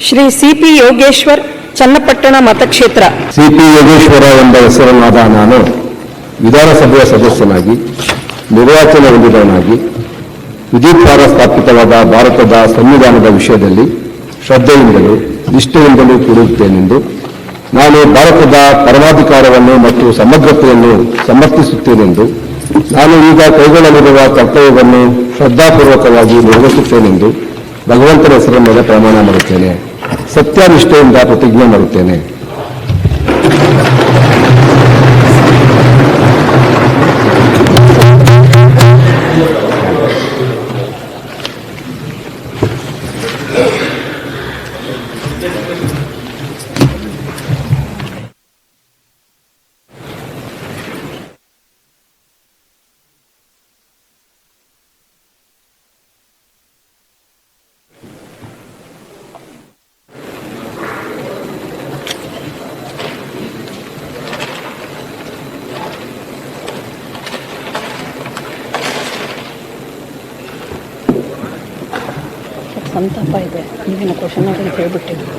Shri CP Yogeshwar, Channapatna ಮತಕ್ಷೇತ್ರ. CP Yogeshwara ಎಂಬ ಹೆಸರನ್ನಾದ ನಾನು ವಿಧಾನಸಭೆಯ ಸದಸ್ಯನಾಗಿ ನಿರ್ವಾಚನ ಹೊಂದಿದವನಾಗಿ ವಿಧಿದ್ವಾರ ಸ್ಥಾಪಿತವಾದ ಭಾರತದ ಸಂವಿಧಾನದ ವಿಷಯದಲ್ಲಿ ಶ್ರದ್ಧೆಯಿಂದಲೂ ನಿಷ್ಠೆಯಿಂದಲೂ ಕೂಡಿರುತ್ತೇನೆಂದು ನಾನು ಭಾರತದ ಪರಮಾಧಿಕಾರವನ್ನು ಮತ್ತು ಸಮಗ್ರತೆಯನ್ನು ಸಮರ್ಥಿಸುತ್ತೇನೆಂದು ನಾನು ಈಗ ಕೈಗೊಳ್ಳಲಿರುವ ಕರ್ತವ್ಯವನ್ನು ಶ್ರದ್ಧಾಪೂರ್ವಕವಾಗಿ ನಿರ್ವಹಿಸುತ್ತೇನೆಂದು ಭಗವಂತನ ಹೆಸರ ಮೇಲೆ ಪ್ರಮಾಣ ಮಾಡುತ್ತೇನೆ. ಸತ್ಯನಿಷ್ಠೆಯಿಂದ ಪ್ರತಿಜ್ಞೆ ಮಾಡುತ್ತೇನೆ. ಸಂತಾಪ ಇದೆ. ನೀವಿನ ಕ್ವಶನ್ ಹೇಳ್ಬಿಟ್ಟಿದ್ದೀವಿ.